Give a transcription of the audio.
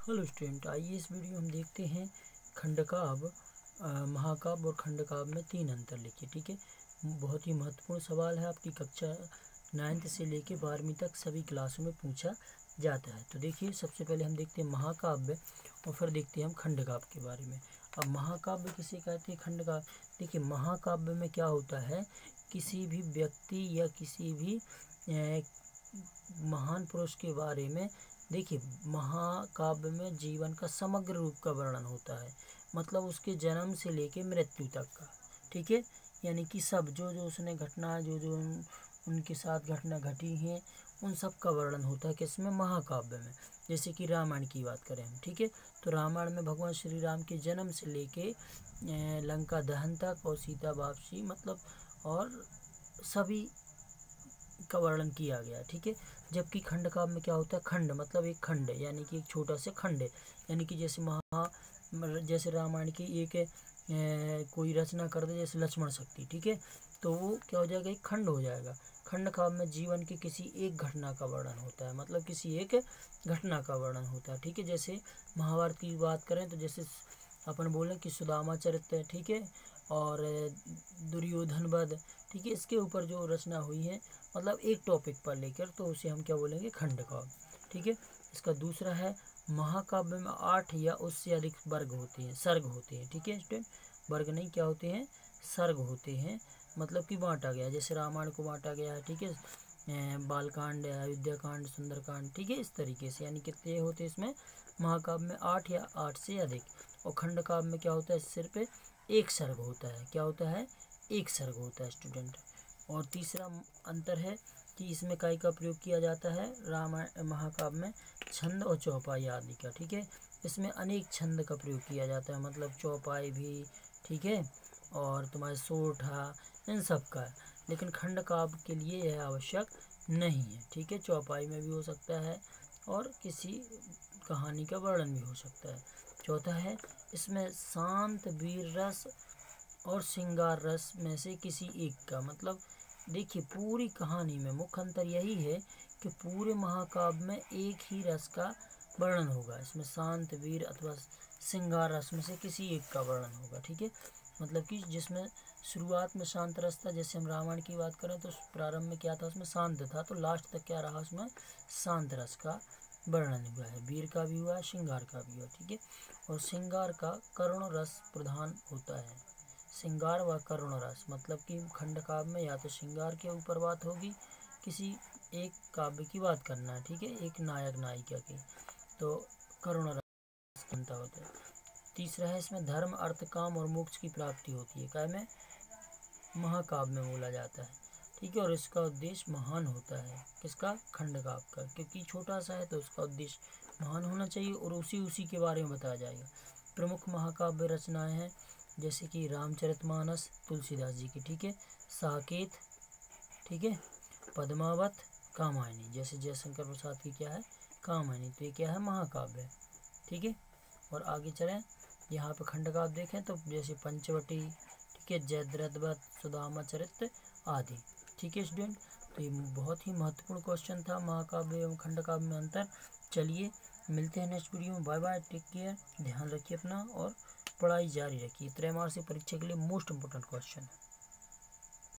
Hello student, आइए इस video हम देखते हैं खंडकाव्य, महाकाव्य और खंडकाव्य में 3 अंतर लिखिए। ठीक है, बहुत ही महत्वपूर्ण सवाल है, आपकी कक्षा 9th से लेके 12वीं तक सभी क्लासों में पूछा जाता है। तो देखिए, सबसे पहले हम देखते हैं महाकाव्य और फिर देखते हैं हम खंडकाव्य के बारे में। अब महाकाव्य किसे कहते हैं, खंडकाव्य। देखिए, महाकाव्य में क्या होता है, किसी भी व्यक्ति या किसी भी महान पुरुष के बारे में, देखिए महाकाव्य में जीवन का समग्र रूप का वर्णन होता है, मतलब उसके जन्म से लेके मृत्यु तक का। ठीक है, यानी कि सब जो उसने घटना जो उनके साथ घटना घटी हैं उन सब का वर्णन होता है किसमें, महाकाव्य में। जैसे कि रामायण की बात करें हम, ठीक है, तो रामायण में भगवान श्री राम के जन्म से लेके लंका दहन तक और सीता वापसी, मतलब और सभी का वर्णन किया गया। ठीक है, जबकि खंडकाव्य में क्या होता है, खंड मतलब एक खंड है, यानी कि एक छोटा सा खंड है, यानी कि जैसे रामायण की एक कोई रचना कर दे, जैसे लक्ष्मण शक्ति, ठीक है, तो वो क्या हो जाएगा, एक खंड हो जाएगा। खंडकाव्य में जीवन की किसी एक घटना का वर्णन होता है, मतलब किसी एक घटना का वर्णन होता है। ठीक है, जैसे महाभारत की बात करें तो जैसे अपन बोलें कि सुदामा चरित्र, ठीक है, और दुर्योधन वध, ठीक है, इसके ऊपर जो रचना हुई है, मतलब एक टॉपिक पर लेकर, तो उसे हम क्या बोलेंगे, खंडकाव्य। ठीक है, इसका दूसरा है महाकाव्य में 8 या उससे अधिक वर्ग होते हैं, सर्ग होते हैं। ठीक है स्टूडेंट, वर्ग नहीं, क्या होते हैं, सर्ग होते हैं, मतलब कि बांटा गया, जैसे रामायण को बांटा गया है। ठीक है, बालकांड, अयोध्या कांड, सुंदरकांड, ठीक है, इस तरीके से, यानी कितने होते हैं इसमें, महाकाव्य में 8 या 8 से अधिक। और खंडकाव्य में क्या होता है, सिर्फ एक सर्ग होता है। क्या होता है, एक सर्ग होता है स्टूडेंट। और तीसरा अंतर है कि इसमें काय का प्रयोग किया जाता है, रामायण महाकाव्य में छंद और चौपाई आदि का। ठीक है, इसमें अनेक छंद का प्रयोग किया जाता है, मतलब चौपाई भी, ठीक है, और तुम्हारे सोठा, इन सब का। लेकिन खंडकाव्य के लिए यह आवश्यक नहीं है। ठीक है, चौपाई में भी हो सकता है और किसी कहानी का वर्णन भी हो सकता है। चौथा है, इसमें शांत वीर रस और श्रृंगार रस में से किसी एक का, मतलब देखिए पूरी कहानी में मुख्य अंतर यही है कि पूरे महाकाव्य में एक ही रस का वर्णन होगा, इसमें शांत वीर अथवा श्रृंगार रस में से किसी एक का वर्णन होगा। ठीक है, मतलब कि जिसमें शुरुआत में शांत रस था, जैसे हम रामायण की बात करें तो प्रारंभ में क्या था, उसमें शांत था, तो लास्ट तक क्या रहा, उसमें शांत रस का वर्णन हुआ है, वीर का भी हुआ, श्रृंगार का भी हुआ। ठीक है, और श्रृंगार का करुण रस प्रधान होता है, श्रृंगार व करुण रस, मतलब कि खंडकाव्य में या तो श्रृंगार के ऊपर बात होगी, किसी एक काव्य की बात करना है, ठीक है, एक नायक नायिका की, तो करुण रस बनता होता है। तीसरा है, इसमें धर्म अर्थ काम और मोक्ष की प्राप्ति होती है, काय में, महाकाव्य में बोला जाता है। ठीक है, और इसका उद्देश्य महान होता है, किसका, खंडकाव्य का, क्योंकि छोटा सा है तो उसका उद्देश्य महान होना चाहिए और उसी के बारे में बताया जाएगा। प्रमुख महाकाव्य रचनाएं हैं जैसे कि रामचरितमानस तुलसीदास जी की, ठीक है, साकेत, ठीक है, पद्मावत, कामायनी, जैसे जयशंकर प्रसाद की क्या है, कामायनी, तो ये क्या है, महाकाव्य है। ठीक है, और आगे चलें, यहाँ पे खंडकाव्य देखें तो जैसे पंचवटी, ठीक है, जयद्रथ वध, सुदामा चरित्र आदि। ठीक है स्टूडेंट, तो ये बहुत ही महत्वपूर्ण क्वेश्चन था, महाकाव्य एवं खंडकाव्य में अंतर। चलिए मिलते हैं नेक्स्ट वीडियो में, बाय बाय, टेक केयर, ध्यान रखिए अपना और पढ़ाई जारी रखिए। त्रैमासिक परीक्षा के लिए मोस्ट इंपोर्टेंट क्वेश्चन है।